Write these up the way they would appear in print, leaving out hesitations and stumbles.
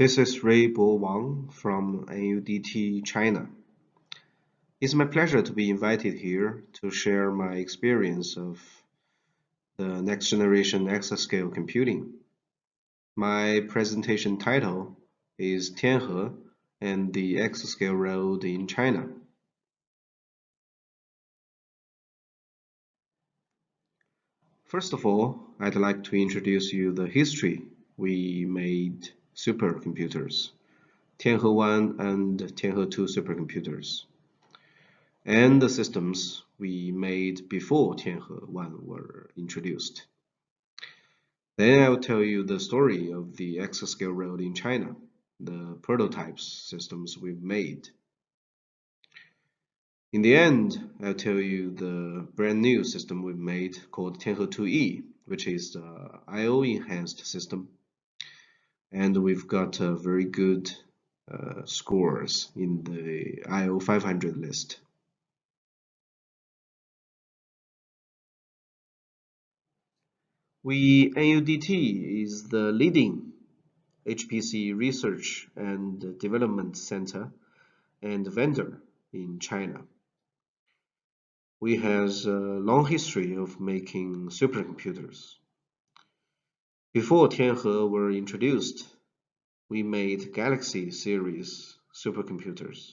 This is Ruibo Wang from NUDT China. It's my pleasure to be invited here to share my experience of the next generation exascale computing. My presentation title is Tianhe and the Exascale Road in China. First of all, I'd like to introduce you the history we made supercomputers, Tianhe 1 and Tianhe 2 supercomputers, and the systems we made before Tianhe 1 were introduced. Then I'll tell you the story of the Exascale Road in China, the prototypes systems we've made. In the end, I'll tell you the brand new system we've made called Tianhe 2E, which is the I/O enhanced system. And we've got very good scores in the I/O 500 list. NUDT is the leading HPC research and development center and vendor in China. We have a long history of making supercomputers. Before Tianhe were introduced, we made Galaxy series supercomputers.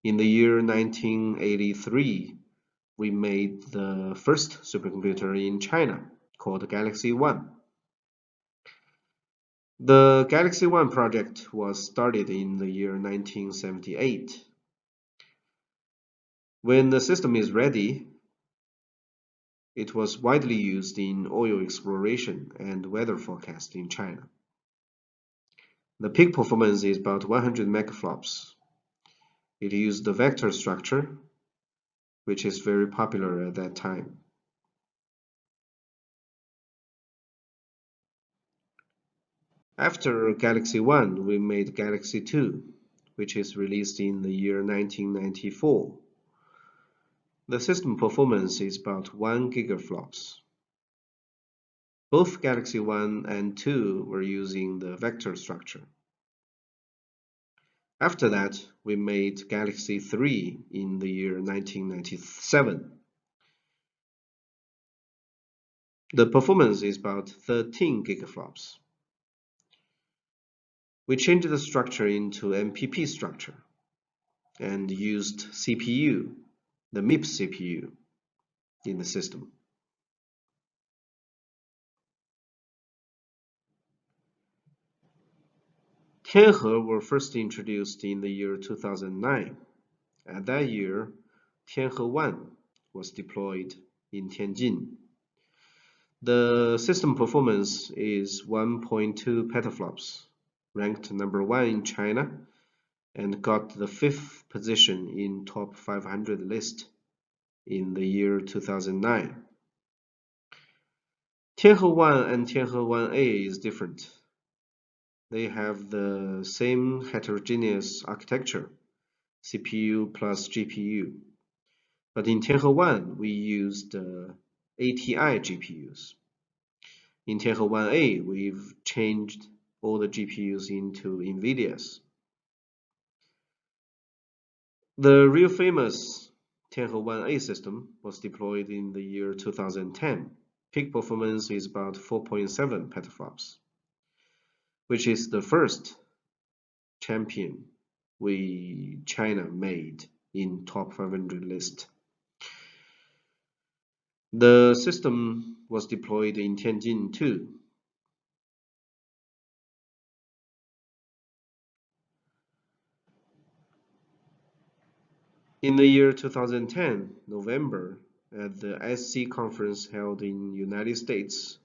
In the year 1983, we made the first supercomputer in China called Galaxy 1. The Galaxy 1 project was started in the year 1978. When the system is ready, it was widely used in oil exploration and weather forecast in China. The peak performance is about 100 megaflops. It used the vector structure, which is very popular at that time. After Galaxy 1, we made Galaxy 2, which is released in the year 1994. The system performance is about 1 gigaflops. Both Galaxy 1 and 2 were using the vector structure. After that, we made Galaxy 3 in the year 1997. The performance is about 13 gigaflops. We changed the structure into MPP structure and used CPU, the MIPS CPU, in the system. Tianhe were first introduced in the year 2009. At that year, Tianhe 1 was deployed in Tianjin. The system performance is 1.2 petaflops, ranked number 1 in China, and got the 5th position in top 500 list in the year 2009. Tianhe 1 and Tianhe 1A is different. They have the same heterogeneous architecture, CPU plus GPU. But in Tianhe 1, we used ATI GPUs. In Tianhe 1A, we've changed all the GPUs into NVIDIA's. The real famous Tianhe 1A system was deployed in the year 2010. Peak performance is about 4.7 petaflops, which is the first champion China made in top 500 list. The system was deployed in Tianjin too. In the year 2010, November, at the SC conference held in United States,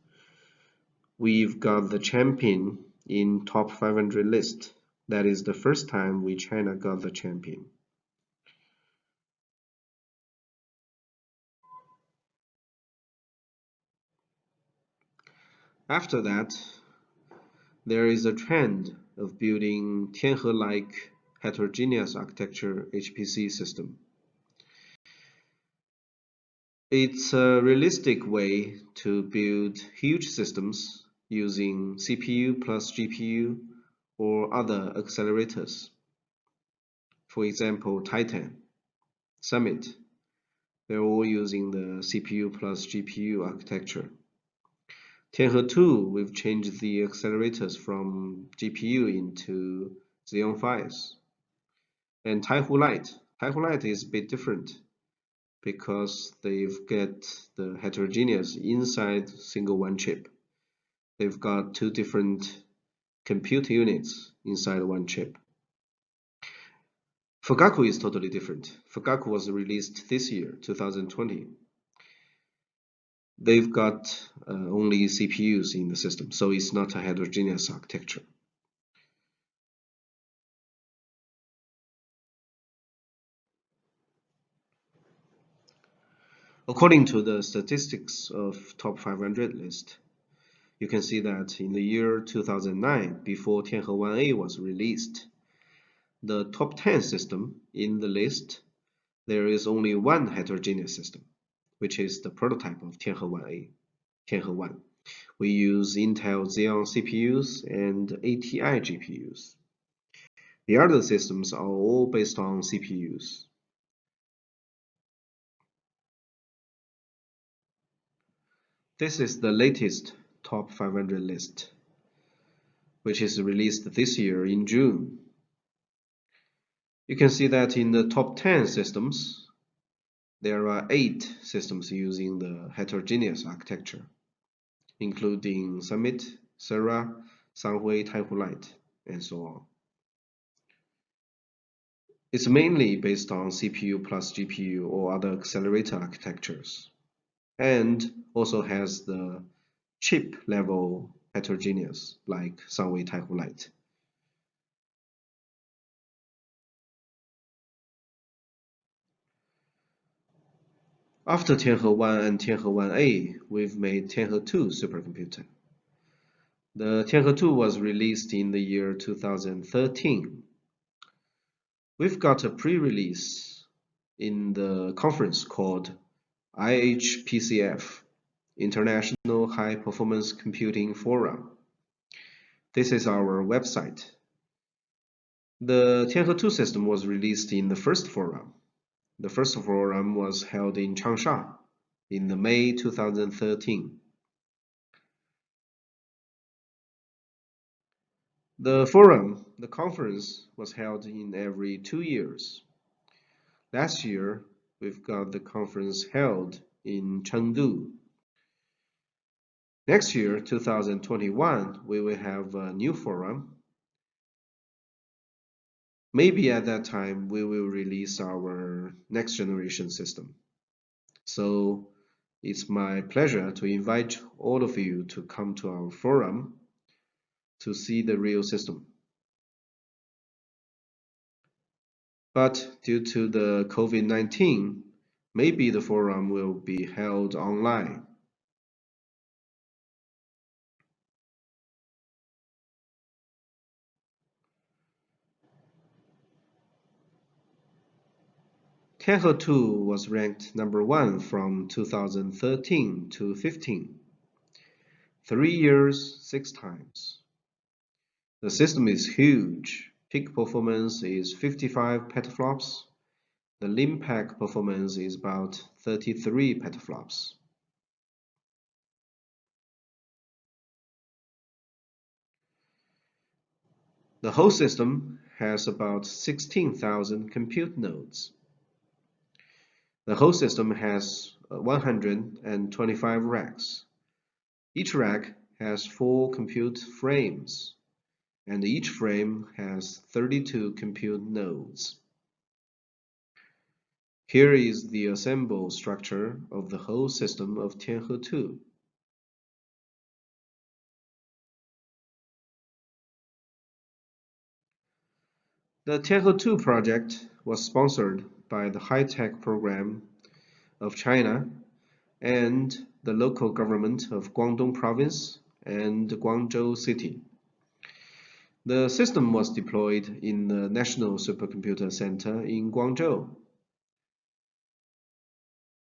we've got the champion in top 500 list. That is the first time China got the champion. After that, there is a trend of building Tianhe-like heterogeneous architecture HPC system. It's a realistic way to build huge systems using CPU plus GPU or other accelerators. For example, Titan, Summit, they're all using the CPU plus GPU architecture. Tianhe 2, we've changed the accelerators from GPU into Xeon Phis. And Taihu Lite is a bit different because they've got the heterogeneous inside single one chip. They've got two different compute units inside one chip. Fugaku is totally different. Fugaku was released this year, 2020. They've got only CPUs in the system, so it's not a heterogeneous architecture. According to the statistics of top 500 list, you can see that in the year 2009, before Tianhe 1A was released, the top 10 system in the list, there is only one heterogeneous system, which is the prototype of Tianhe 1A, Tianhe 1. We use Intel Xeon CPUs and ATI GPUs. The other systems are all based on CPUs. This is the latest top 500 list, which is released this year in June. You can see that in the top 10 systems, there are 8 systems using the heterogeneous architecture, including Summit, Sera, Sunway, Taihu Lite, and so on. It's mainly based on CPU plus GPU or other accelerator architectures, and also has the chip level heterogeneous like Sunway, Taihu Lite. After Tianhe 1 and Tianhe 1A, we've made Tianhe 2 supercomputer. The Tianhe 2 was released in the year 2013. We've got a pre-release in the conference called IHPCF, International High Performance Computing Forum. This is our website. The Tianhe 2 system was released in the first forum. The first forum was held in Changsha in May 2013. The conference was held in every 2 years. Last year, we've got the conference held in Chengdu. Next year, 2021, we will have a new forum. Maybe at that time, we will release our next generation system. So it's my pleasure to invite all of you to come to our forum to see the real system. But due to the COVID-19, maybe the forum will be held online. Tianhe 2 was ranked number 1 from 2013 to 15. 3 years, 6 times. The system is huge. Peak performance is 55 petaflops. The Limpack performance is about 33 petaflops. The whole system has about 16,000 compute nodes. The whole system has 125 racks. Each rack has 4 compute frames, and each frame has 32 compute nodes. Here is the assembled structure of the whole system of Tianhe 2. The Tianhe 2 project was sponsored by the high-tech program of China and the local government of Guangdong province and Guangzhou city. The system was deployed in the National Supercomputer Center in Guangzhou.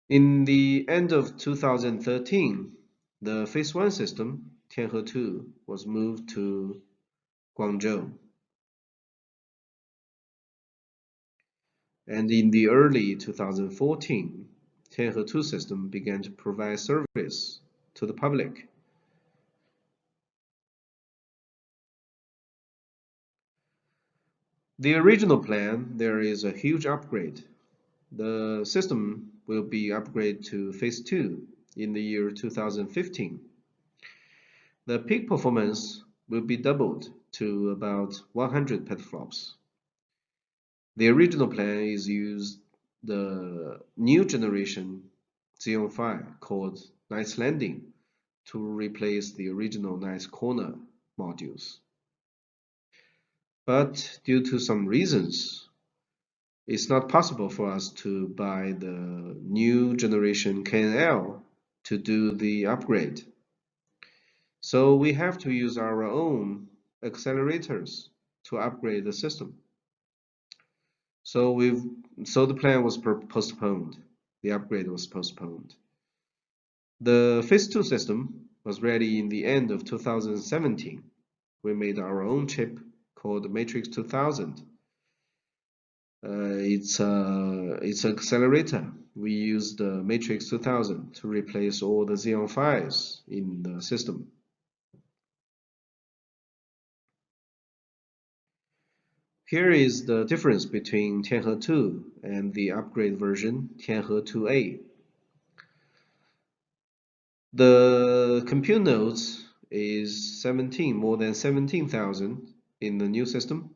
In the end of 2013, the Phase 1 system, Tianhe 2, was moved to Guangzhou. And in the early 2014, Tianhe 2 system began to provide service to the public. The original plan, there is a huge upgrade. The system will be upgraded to phase 2 in the year 2015. The peak performance will be doubled to about 100 petaflops. The original plan is use the new generation Xeon Phi called Nice Landing to replace the original Nice Corner modules. But due to some reasons, it's not possible for us to buy the new generation KNL to do the upgrade. So we have to use our own accelerators to upgrade the system. So the plan was postponed. The upgrade was postponed. The phase 2 system was ready in the end of 2017. We made our own chip called Matrix 2000. It's an accelerator. We used the Matrix 2000 to replace all the Xeon Phis in the system. Here is the difference between Tianhe 2 and the upgrade version Tianhe 2A. The compute nodes is more than 17,000 in the new system,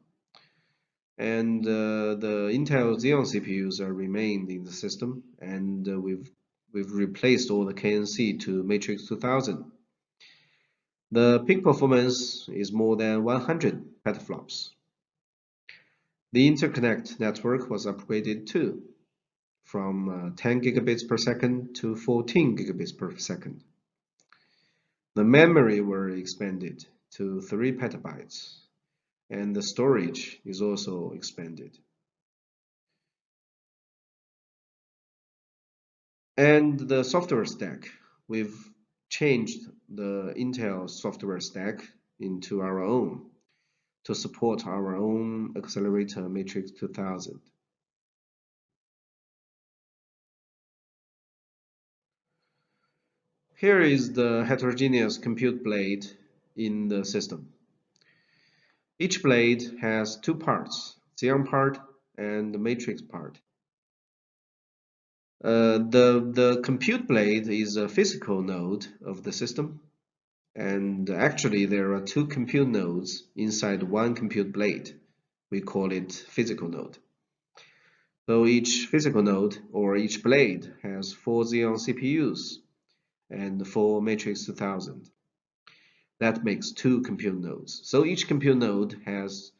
and the Intel Xeon CPUs are remained in the system, and we've replaced all the KNC to Matrix 2000. The peak performance is more than 100 petaflops. The interconnect network was upgraded too, from 10 gigabits per second to 14 gigabits per second. The memory were expanded to 3 petabytes, and the storage is also expanded. And the software stack, we've changed the Intel software stack into our own to support our own accelerator Matrix 2000. Here is the heterogeneous compute blade in the system. Each blade has 2 parts, Xeon part and the matrix part. The compute blade is a physical node of the system, and actually there are 2 compute nodes inside one compute blade. We call it physical node. So each physical node or each blade has 4 Xeon CPUs and 4 Matrix 2000. That makes 2 compute nodes. So each compute node has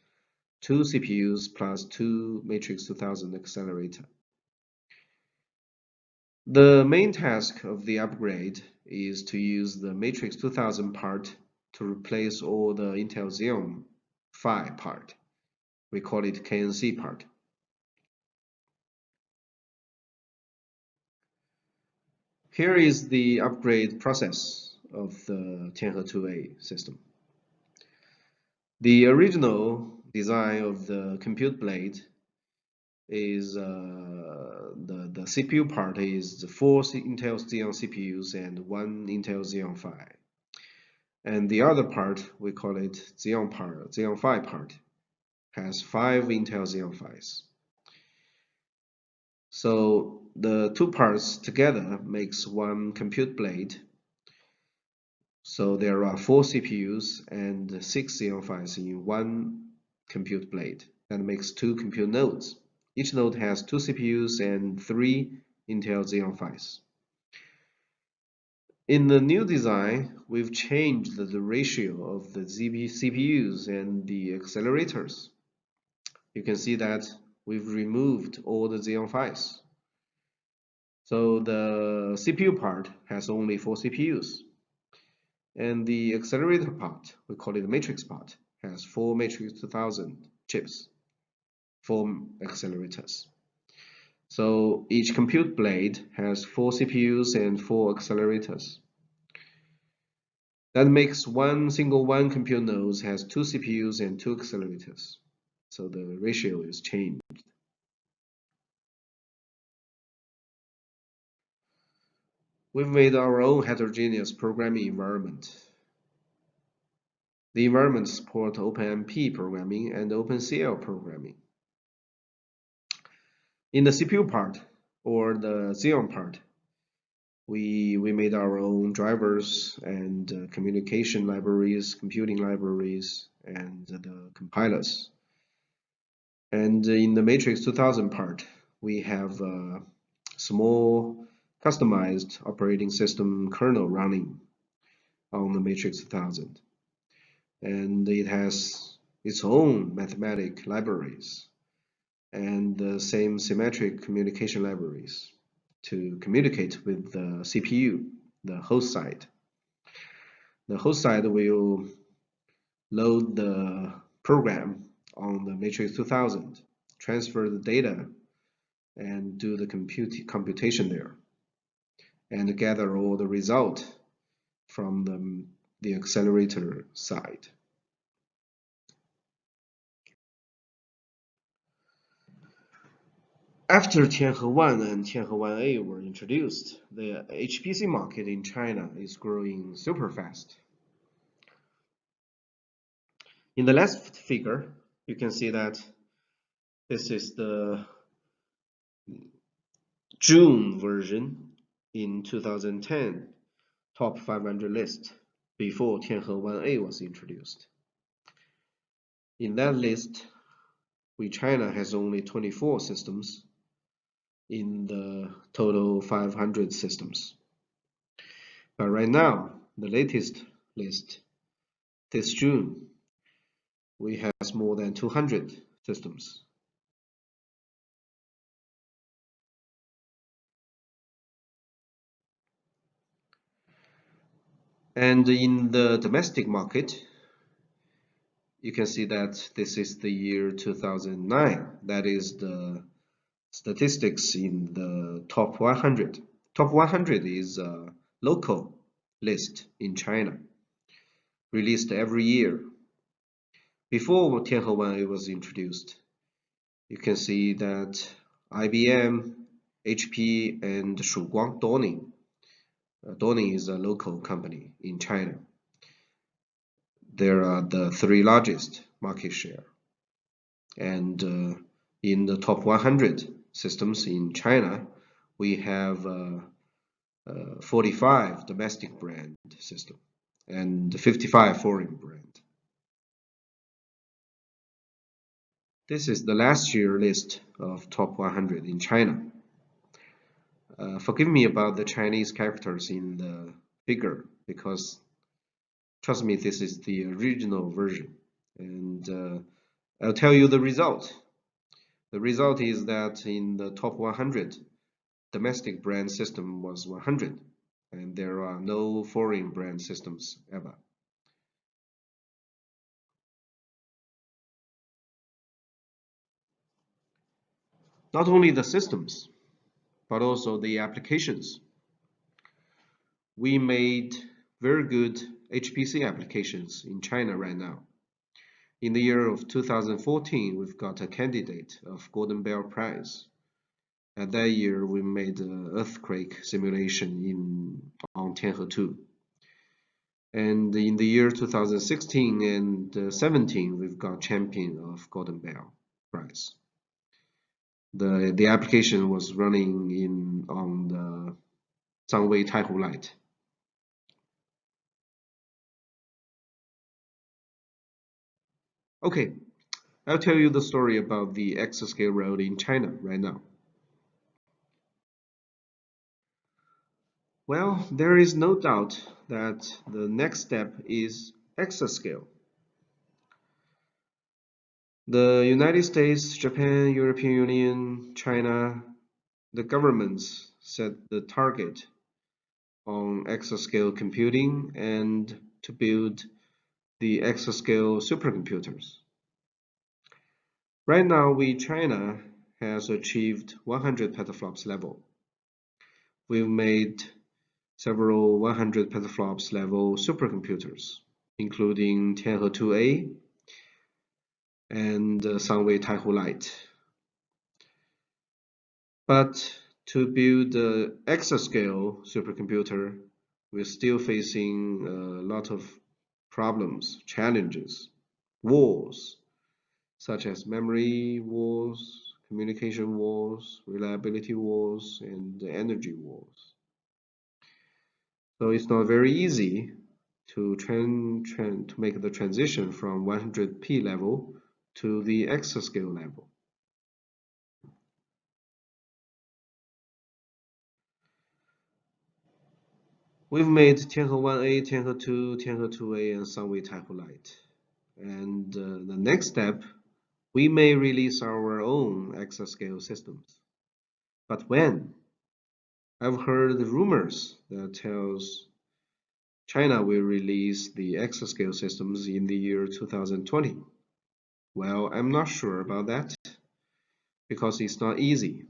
2 CPUs plus 2 Matrix 2000 accelerator. The main task of the upgrade is to use the Matrix 2000 part to replace all the Intel Xeon Phi part. We call it KNC part. Here is the upgrade process of the Tianhe 2A system. The original design of the compute blade is the CPU part is 4 Intel Xeon CPUs and 1 Intel Xeon Phi. And the other part, we call it Xeon Phi part, has 5 Intel Xeon Phis. So the 2 parts together makes one compute blade. So there are 4 CPUs and 6 Xeon Phis in one compute blade. That makes 2 compute nodes. Each node has 2 CPUs and 3 Intel Xeon Phis. In the new design, we've changed the ratio of the CPUs and the accelerators. You can see that we've removed all the Xeon Phis. So the CPU part has only 4 CPUs. And the accelerator part, we call it the matrix part, has 4 Matrix 2000 chips, 4 accelerators. So each compute blade has 4 CPUs and 4 accelerators. That makes one single compute node has 2 CPUs and 2 accelerators. So the ratio is changed. We've made our own heterogeneous programming environment. The environment supports OpenMP programming and OpenCL programming. In the CPU part, or the Xeon part, we made our own drivers and communication libraries, computing libraries, and the compilers. And in the Matrix 2000 part, we have a small customized operating system kernel running on the Matrix 2000. And it has its own mathematic libraries and the same symmetric communication libraries to communicate with the CPU, the host side. The host side will load the program on the Matrix 2000, transfer the data, and do the computation there, and gather all the result from the accelerator side. After Tianhe 1 and Tianhe 1A were introduced, the HPC market in China is growing super fast. In the last figure, you can see that this is the June version in 2010 top 500 list before Tianhe 1A was introduced. In that list, China has only 24 systems in the total 500 systems. But right now, the latest list, this June, we have more than 200 systems. And in the domestic market, you can see that this is the year 2009. That is the statistics in the top 100. Top 100 is a local list in China, released every year. Before Tianhe 1A was introduced, you can see that IBM, HP, and Shouguang Dawning is a local company in China. There are the 3 largest market share. And in the top 100 systems in China, we have 45 domestic brand system and 55 foreign brand. This is the last year list of top 100 in China. Forgive me about the Chinese characters in the figure, because trust me, this is the original version. And I'll tell you the result. The result is that in the top 100, domestic brand system was 100, and there are no foreign brand systems ever. Not only the systems, but also the applications. We made very good HPC applications in China right now. In the year of 2014, we've got a candidate of Golden Bell Prize. At that year, we made an earthquake simulation on Tianhe 2. And in the year 2016 and 17, we've got champion of Golden Bell Prize. The application was running on the Sunway Light. Okay, I'll tell you the story about the Exascale road in China right now. Well, there is no doubt that the next step is Exascale. The United States, Japan, European Union, China, the governments set the target on exascale computing and to build the exascale supercomputers. Right now, China has achieved 100 petaflops level. We've made several 100 petaflops level supercomputers, including Tianhe 2A and Sunway Taihu Lite. But to build the Exascale supercomputer, we're still facing a lot of problems, challenges, wars, such as memory wars, communication wars, reliability wars, and energy wars. So it's not very easy to make the transition from 100p level to the exascale level. We've made Tianhe 1A, Tianhe 2, Tianhe 2A, and Sunway Taihu Lite. And the next step, we may release our own exascale systems. But when? I've heard rumors that tells China will release the exascale systems in the year 2020. Well, I'm not sure about that because it's not easy.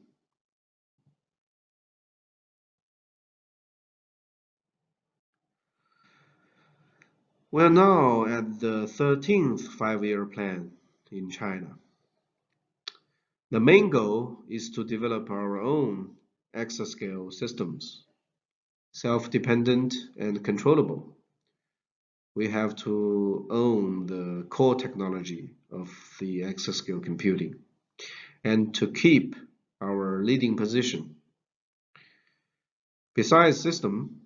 We're now at the 13th five-year plan in China. The main goal is to develop our own exascale systems, self-dependent and controllable. We have to own the core technology of the exascale computing and to keep our leading position. Besides system,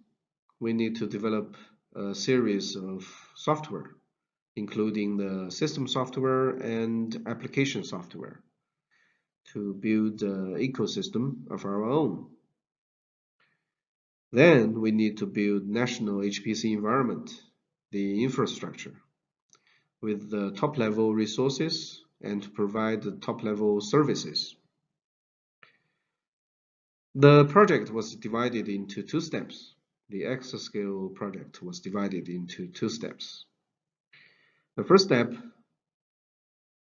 we need to develop a series of software, including the system software and application software, to build an ecosystem of our own. Then we need to build national HPC environment, the infrastructure, with the top-level resources and to provide the top-level services. The project was divided into two steps. The Exascale project was divided into two steps. The first step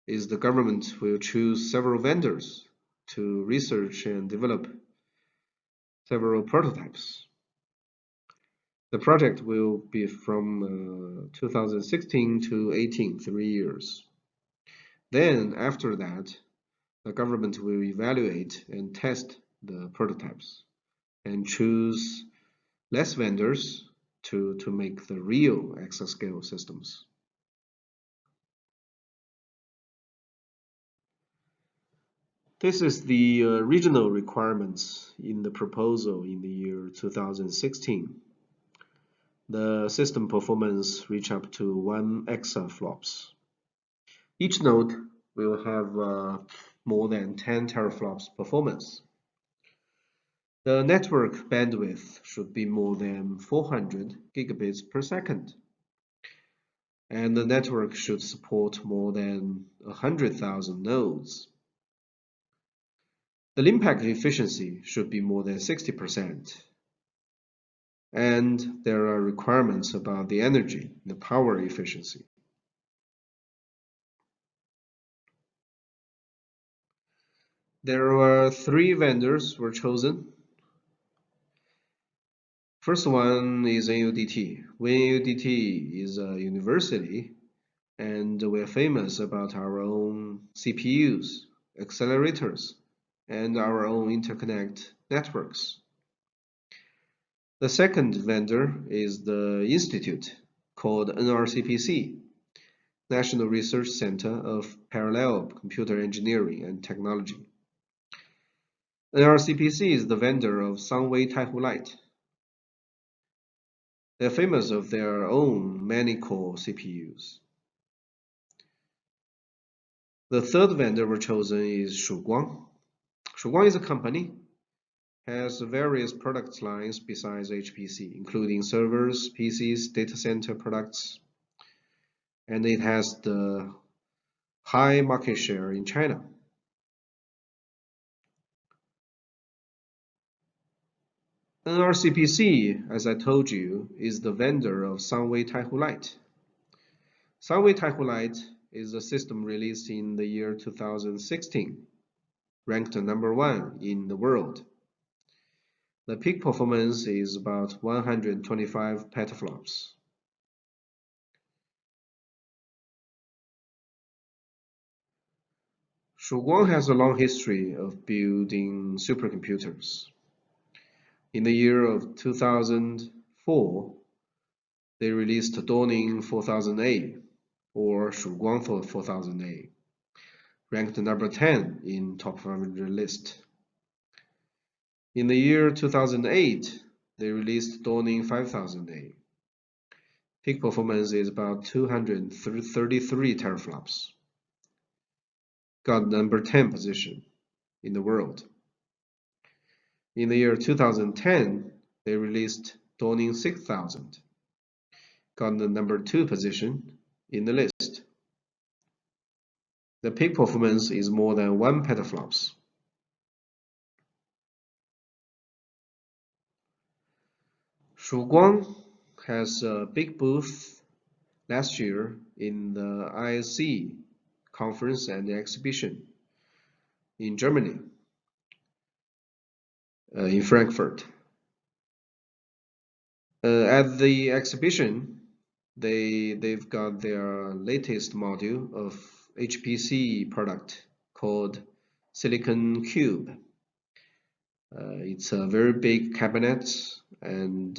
is the government will choose several vendors to research and develop several prototypes. The project will be from 2016 to 18, 3 years. Then, after that, the government will evaluate and test the prototypes and choose less vendors to make the real exascale systems. This is the regional requirements in the proposal in the year 2016. The system performance reach up to 1 exaflops. Each node will have more than 10 teraflops performance. The network bandwidth should be more than 400 gigabits per second. And the network should support more than 100,000 nodes. The link packet efficiency should be more than 60%. And there are requirements about the energy, the power efficiency. There were 3 vendors were chosen. First one is NUDT. NUDT is a university, and we're famous about our own CPUs, accelerators, and our own interconnect networks. The second vendor is the institute called NRCPC, National Research Center of Parallel Computer Engineering and Technology. NRCPC is the vendor of Sunway Taihu Lite. They're famous of their own many-core CPUs. The third vendor were chosen is Shouguang. Shouguang is a company, has various product lines besides HPC, including servers, PCs, data center products, and it has the high market share in China. NRCPC, as I told you, is the vendor of Sunway Taihu Lite. Sunway Taihu Lite is a system released in the year 2016, ranked number 1 in the world. The peak performance is about 125 petaflops. Shouguang has a long history of building supercomputers. In the year of 2004, they released Dawning 4000A, or Shouguang 4000A, ranked number 10 in top 500 list. In the year 2008, they released Dawning 5000A. Peak performance is about 233 teraflops. Got number 10 position in the world. In the year 2010, they released Dawning 6000. Got the number 2 position in the list. The peak performance is more than 1 petaflops. Shouguang has a big booth last year in the ISC conference and exhibition in Germany, in Frankfurt. At the exhibition, they've got their latest module of HPC product called Silicon Cube. It's a very big cabinet and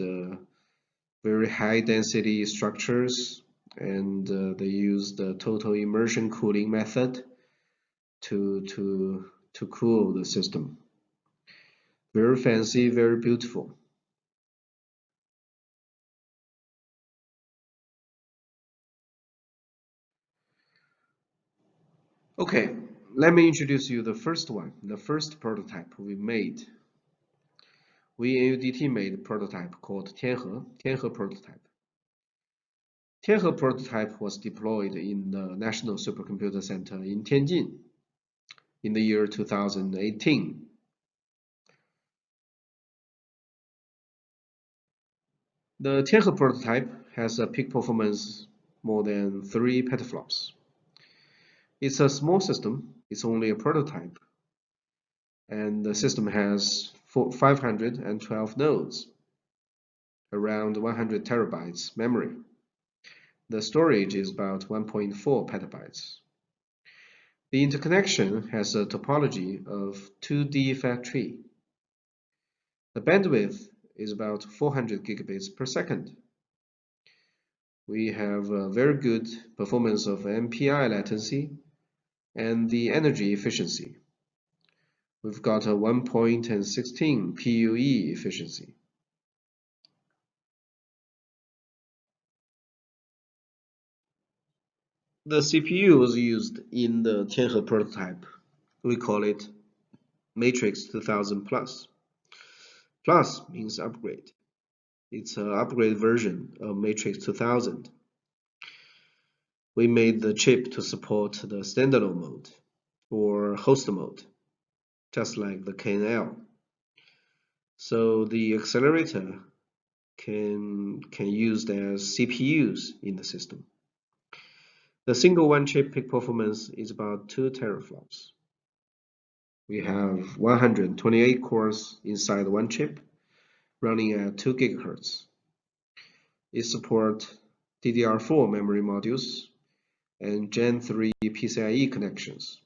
very high density structures, and they use the total immersion cooling method to cool the system. Very fancy, very beautiful. Okay, let me introduce you the first one, the first prototype we made. We NUDT made a prototype called Tianhe Prototype. Tianhe Prototype was deployed in the National Supercomputer Center in Tianjin in the year 2018. The Tianhe prototype has a peak performance more than 3 petaflops. It's a small system, it's only a prototype, and the system has 512 nodes, around 100 terabytes memory. The storage is about 1.4 petabytes. The interconnection has a topology of 2D fat tree. The bandwidth is about 400 gigabits per second. We have a very good performance of MPI latency and the energy efficiency. We've got a 1.16 PUE efficiency. The CPU was used in the Tianhe prototype. We call it Matrix 2000 Plus. Plus means upgrade. It's an upgrade version of Matrix 2000. We made the chip to support the standalone mode or host mode, just like the KNL. So the accelerator can used as CPUs in the system. The single one-chip peak performance is about 2 teraflops. We have 128 cores inside one chip, running at 2 gigahertz. It supports DDR4 memory modules and Gen 3 PCIe connections.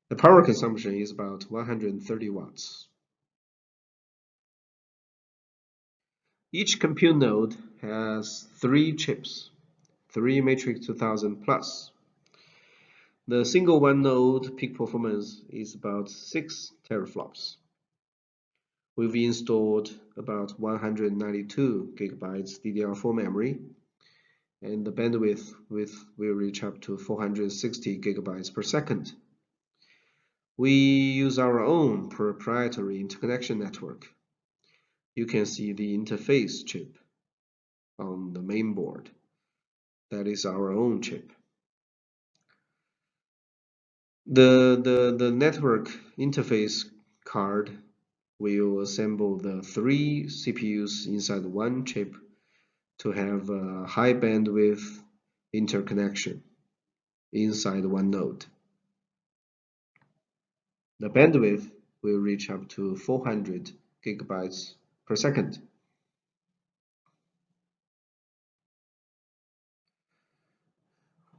The power consumption is about 130 watts. Each compute node has 3 chips, 3 Matrix 2000 Plus. The single one node peak performance is about 6 teraflops. We've installed about 192 gigabytes DDR4 memory, and the bandwidth will reach up to 460 gigabytes per second. We use our own proprietary interconnection network. You can see the interface chip on the main board. That is our own chip. The network interface card will assemble the 3 CPUs inside one chip to have a high bandwidth interconnection inside one node. The bandwidth will reach up to 400 gigabytes per second.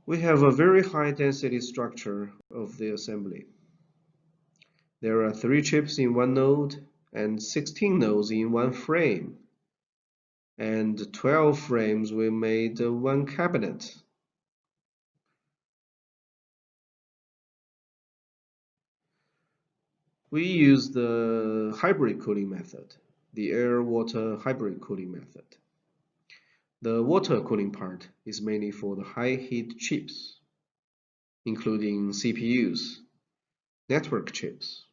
We have a very high density structure of the assembly. There are 3 chips in one node and 16 nodes in one frame, and 12 frames we made one cabinet. We use the hybrid cooling method, the air-water hybrid cooling method. The water cooling part is mainly for the high-heat chips, including CPUs, network chips.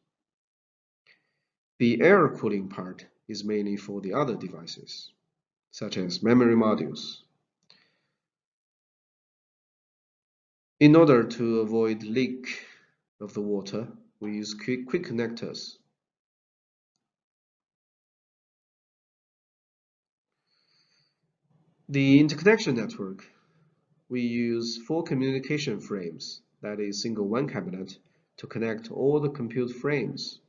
The air cooling part is mainly for the other devices, such as memory modules. In order to avoid leak of the water, we use quick connectors. The interconnection network, we use 4 communication frames, that is single one cabinet, to connect all the compute frames.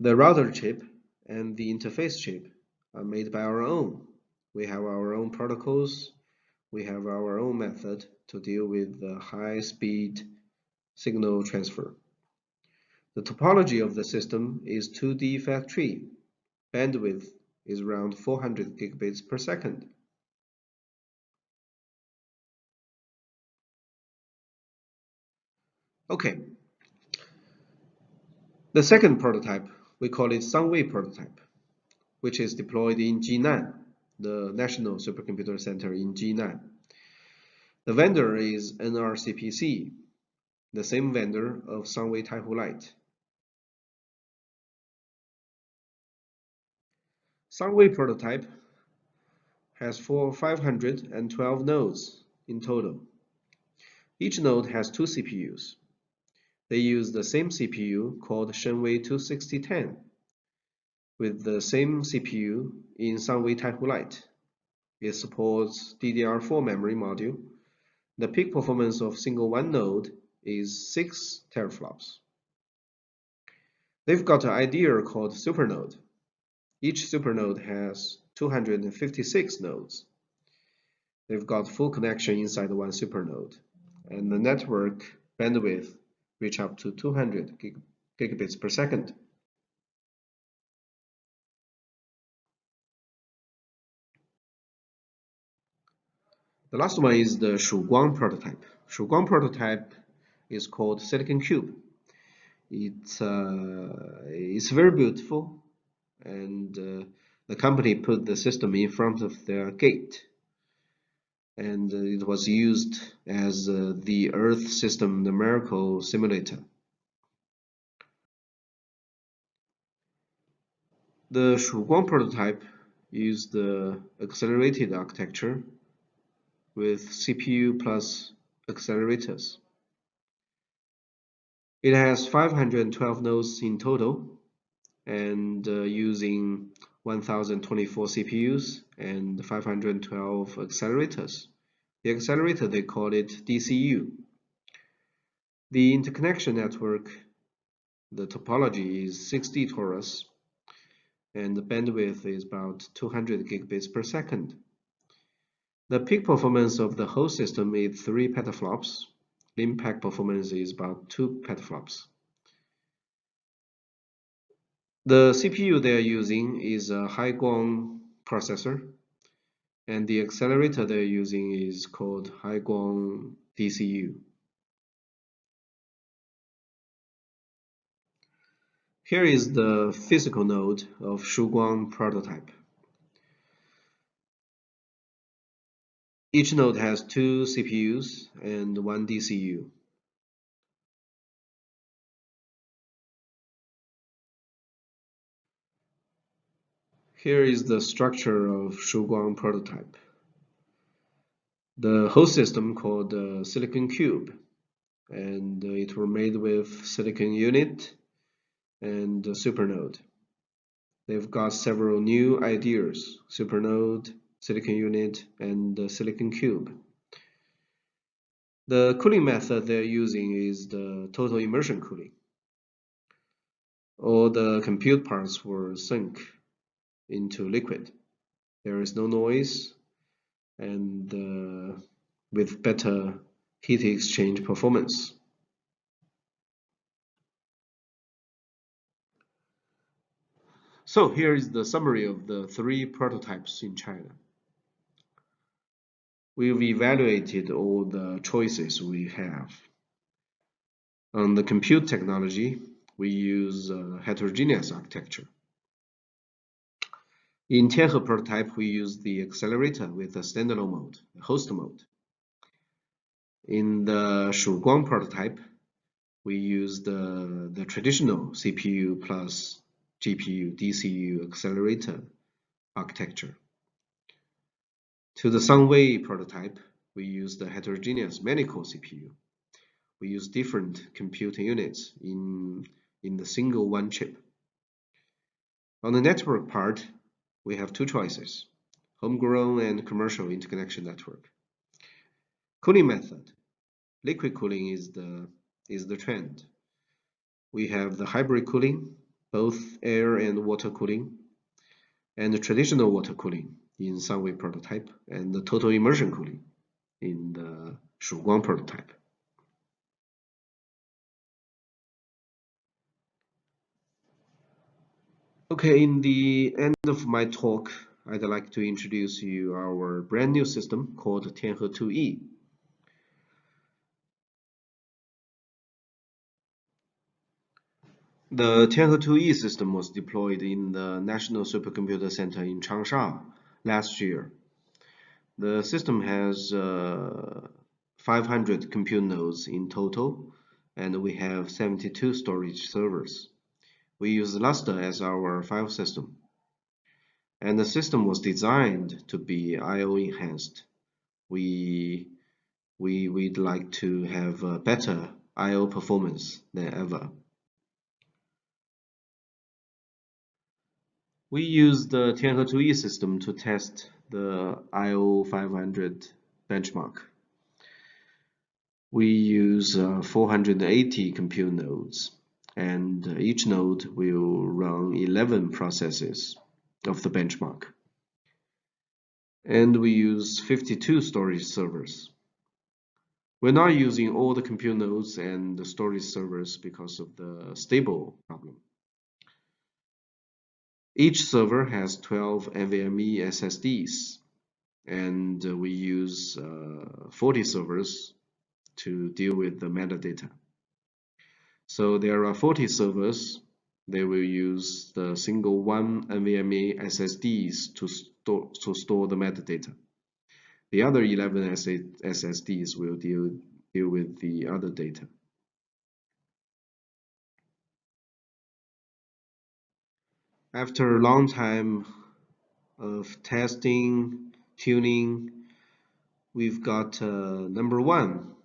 The router chip and the interface chip are made by our own. We have our own protocols. We have our own method to deal with the high-speed signal transfer. The topology of the system is 2D factory. Bandwidth is around 400 gigabits per second. Okay. The second prototype, we call it Sunway Prototype, which is deployed in Jinan, the National Supercomputer Center in Jinan. The vendor is NRCPC, the same vendor of Sunway Taihu Light. Sunway Prototype has 512 nodes in total. Each node has 2 CPUs. They use the same CPU called Sunway 26010 with the same CPU in Sunway Taihu Light. It supports DDR4 memory module. The peak performance of single one node is 6 teraflops. They've got an idea called supernode. Each supernode has 256 nodes. They've got full connection inside one supernode, and the network bandwidth reach up to 200 gigabits per second. The last one is the Shouguang Prototype. Shouguang Prototype is called Silicon Cube. It's very beautiful, and the company put the system in front of their gate, and it was used as the Earth system numerical simulator. The Shouguang Prototype used the accelerated architecture with CPU plus accelerators. It has 512 nodes in total, and using 1024 CPUs and 512 accelerators. The accelerator, they call it DCU. The interconnection network, the topology is 60 torus, and the bandwidth is about 200 gigabits per second. The peak performance of the whole system is 3 petaflops. The impact performance is about 2 petaflops. The CPU they are using is a Shouguang processor, and the accelerator they're using is called Shouguang DCU. Here is the physical node of Shouguang Prototype. Each node has 2 CPUs and 1 DCU. Here is the structure of Shouguang Prototype. The whole system called the Silicon Cube, and it were made with silicon unit and supernode. They've got several new ideas: supernode, silicon unit, and silicon cube. The cooling method they're using is the total immersion cooling. All the compute parts were sunk into liquid. There is no noise, and with better heat exchange performance. So here is the summary of the 3 prototypes in China. We've evaluated all the choices we have. On the compute technology, we use heterogeneous architecture. In Tianhe prototype, we use the accelerator with a standalone mode, the host mode. In the Shouguang prototype, we use the traditional CPU plus GPU, DCU accelerator architecture. To the Sunway prototype, we use the heterogeneous many-core CPU. We use different computing units in the single one chip. On the network part, we have 2 choices, homegrown and commercial interconnection network. Cooling method, liquid cooling is the trend. We have the hybrid cooling, both air and water cooling, and the traditional water cooling in Sunway prototype, and the total immersion cooling in the Shouguang prototype. Okay, in the end of my talk, I'd like to introduce you our brand new system called Tianhe 2E. The Tianhe 2E system was deployed in the National Supercomputer Center in Changsha last year. The system has 500 compute nodes in total, and we have 72 storage servers. We use Lustre as our file system. And the system was designed to be I/O enhanced. We'd like to have a better I/O performance than ever. We use the Tianhe 2E system to test the I/O 500 benchmark. We use 480 compute nodes, and each node will run 11 processes of the benchmark. And we use 52 storage servers. We're not using all the compute nodes and the storage servers because of the stable problem. Each server has 12 NVMe SSDs, and we use 40 servers to deal with the metadata. So there are 40 servers. They will use the single 1 NVMe SSDs to store the metadata. The other 11 SSDs will deal with the other data. After a long time of testing, tuning, we've got number 1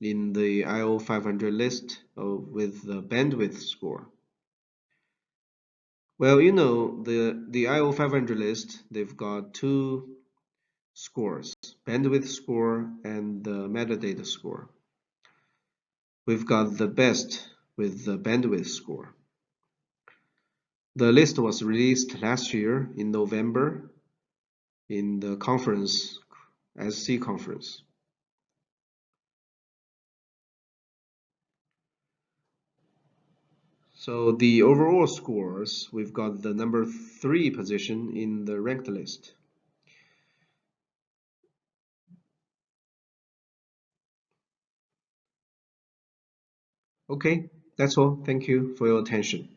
in the IO 500 list with the bandwidth score. Well, you know, the IO 500 list, they've got 2 scores, bandwidth score and the metadata score. We've got the best with the bandwidth score. The list was released last year in November in the conference, SC conference. So the overall scores, we've got the number 3 position in the ranked list. Okay, that's all. Thank you for your attention.